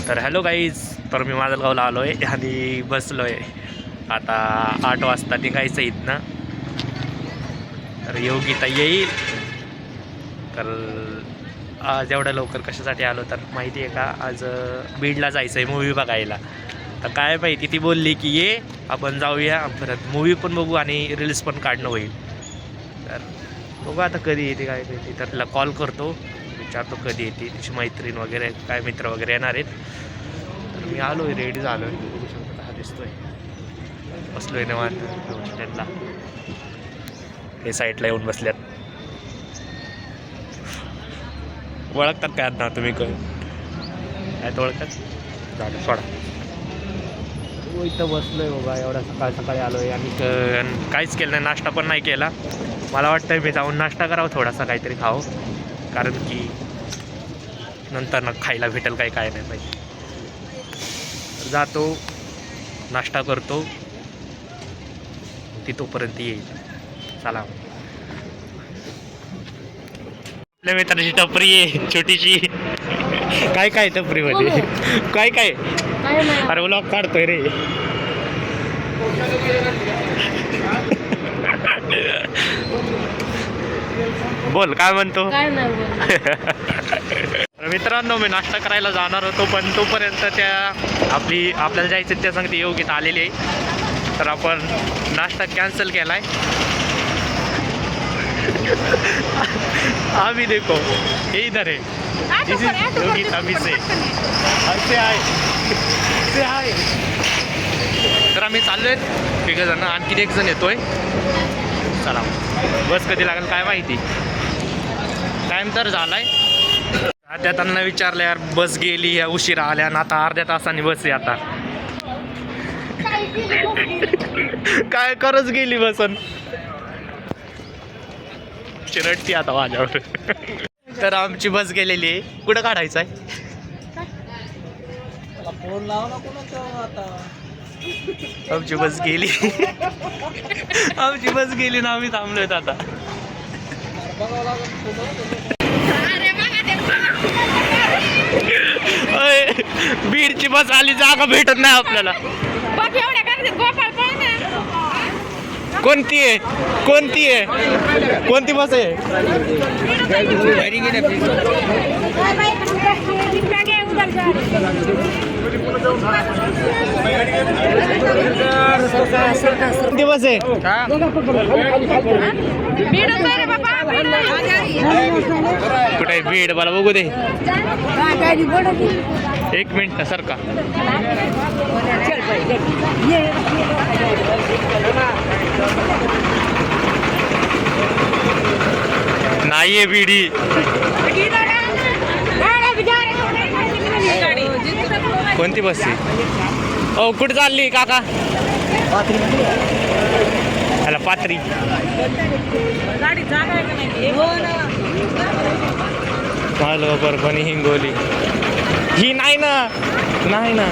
तर hello guys, तर मी माजलगावला आलो आहे आणि बसलो आहे. आता 8 वाजता निघायचं इथनं. तर योगिता येईल. तर आज एवढ्या लवकर कशासाठी आलो तर माहिती आहे का, आज बीडला जायचं आहे मूवी बघायला. तर काय माहिती, ती बोलली की ये आपण जाऊया, परत मूवी पण बघू आणि रील्स पण काढणं होईल. तर बघू आता कधी येते काय माहिती. तर तिला कॉल करतो, विचारतो कधी येते, तिची मैत्रीण वगैरे काय मित्र वगैरे येणार आहेत. तर मी आलो आहे, रेडी झालो आहे. बघू शकतो हा दिसतोय, बसलो आहे निवांत स्टँडला. हे साईडला येऊन बसल्यात. ओळखतात काय ना तुम्ही? काय तर ओळखतात? झालं सोडा. इथं बसलोय बाबा, एवढा सकाळ सकाळी आलो आहे आणि काहीच केलं नाही, नाश्ता पण नाही केला. मला वाटतं मी जाऊन नाश्ता करावं, थोडासा काहीतरी खावं, कारण की नंतर ना खायला भेटेल काय काय नाही पाहिजे. तर जातो, नाश्ता करतो, ती तोपर्यंत येईल. चला, आपल्या मित्राची टपरी आहे छोटीशी. काय काय टपरीमध्ये काय काय? अरे व्लॉग काढतोय रे. बोल काय म्हणतो. मित्रांनो, मी नाश्ता करायला जाणार होतो, पण तोपर्यंत आपल्याला जायचं त्या सांगते योगिता आलेली आहे. तर आपण नाश्ता कॅन्सल केलाय. अभी देखो ये इधर है, दिस इज योगिता मिसे. तर आम्ही चाललोय तिघ जण, आणखी एक जण येतोय. चला, बस कधी लागेल काय माहिती. टाइम तर झालाय. त्या त्यांना विचारलं यार, बस गेली, उशिरा आल्या आणि आता अर्ध्या तासाने बस आहे. आता काय करच गेली बसन, चिरटती आता माझ्यावर. तर आमची बस गेलेली आहे. कुठं काढायचं आहे? आमची बस गेली. आमची बस गेली ना, आम्ही थांबलोय आता. बीडची बस आली, जागा भेटत नाही आपल्याला. कोणती आहे? कोणती आहे? कोणती बस आहे? कोणती बस आहे? कुठे आहे बीड? मला बघू दे, एक मिनिट सर का. नाहीये बीडी. कोणती बस आहे? ओ कुठे चालली काका? ह्याला पात्री. परभणी हिंगोली ही नाही ना, नाही ना.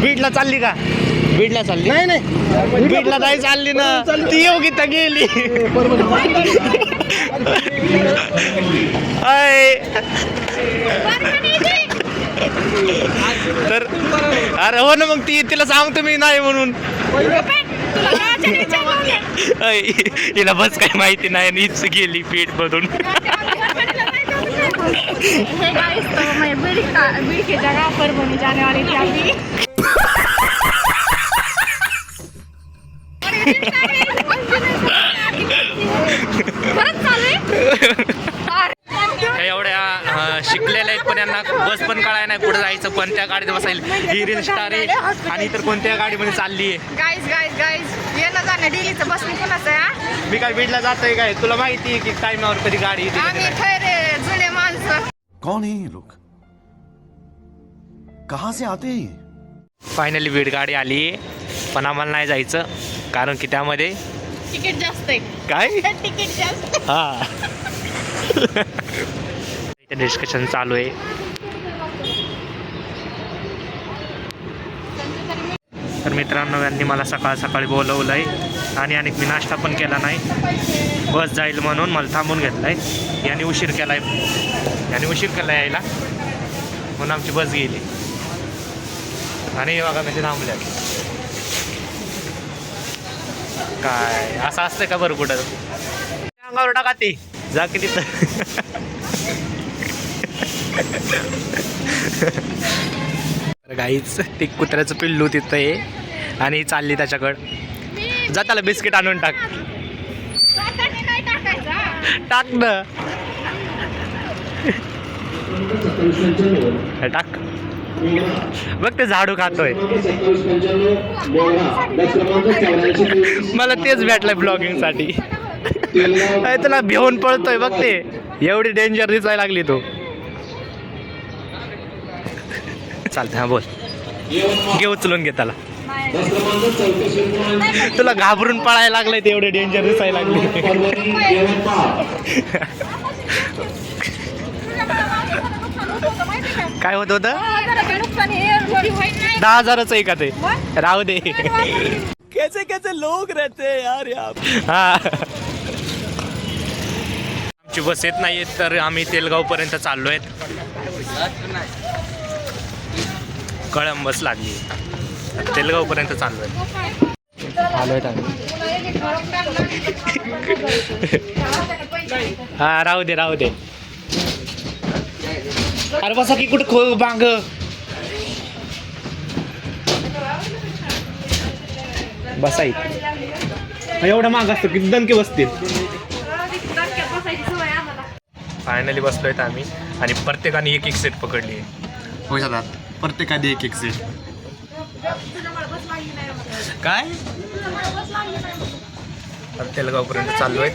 बीडला चालली का? बीडला चालली? नाही नाही, बीडला नाही चालली ना, ती योगिता गेली. तर अरे हो ना, मग तिला सांगतो मी नाही म्हणून. हिला बस काय माहिती नाही, नीच गेली बीड मधून. एवढ्या शिकलेल्या आहेत पण यांना बस पण कळाय नाही कुठं जायचं, कोणत्या गाडीत बसायला. ही रील स्टार आहे आणि तर कोणत्या गाडीमध्ये चालली आहे. गाईज येणं जाणं डेलीचं बस मी कोणाचं आहे. मी काय बीडला जातोय काय? तुला माहिती आहे की टाइमावर कधी गाडी येते? आम्ही खैरे जुने माणसं. कौन है ये लोग? कहाँ से आते हैं? फायनली बीड गाडी आली, पण आम्हाला नाही जायचं कारण की त्यामध्ये तिकीट जास्त आहे. काय? तिकीट जास्त. हा. डिस्कशन चालू आहे. तर मित्रांनो, यांनी मला सकाळ सकाळी बोलवलंय आणि मी नाश्ता पण केला नाही, बस जाईल म्हणून मला थांबून घेतला आहे. याने उशीर केला यायला म्हणून आमची बस गेली आणि बघा म्हणजे थांबल्या. काय असं असतं का बरं कुठं अंगावर टाका ती जा की तिथं. गाईच ते कुत्र्याचं पिल्लू तिथं आहे आणि चालली त्याच्याकडं. जा त्याला बिस्किट आणून टाक. टाक ना टाक. बघ ते झाडू खातोय. मला तेच भेटलंय ब्लॉगिंग साठी. तुला भिवून पळतोय बघ ते. एवढी डेंजर दिसायला लागली तू. चालतंय हा बोल. घे उचलून घे त्याला. तुला घाबरून पळायला लागलंय ते एवढे डेंजर दिसायला लागले. काय होत होतं 10,000च आहे का ते. राहू दे. कैसे कैसे लोग रहते यार हा. आमची बस येत नाही तर आम्ही तेलगाव पर्यंत चाललोय. कळंब बस लागली. तेलगाव पर्यंत चाललोय. आलोय आम्ही. हा राहू दे. अरे बसा की कुठं खो बांग. बसाई एवढं माग असतं किती दणके बसतील. फायनली बसलोय आम्ही आणि प्रत्येकाने एक सीट पकडली आहे. हो जातात प्रत्येकाने एक सीट. काय तेलगावपर्यंत चाललो आहे.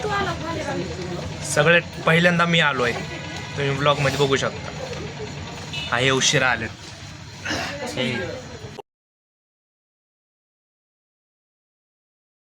सगळे पहिल्यांदा मी आलो आहे. तुम्ही ब्लॉगमध्ये बघू शकता. आहे उशिरा आलेत.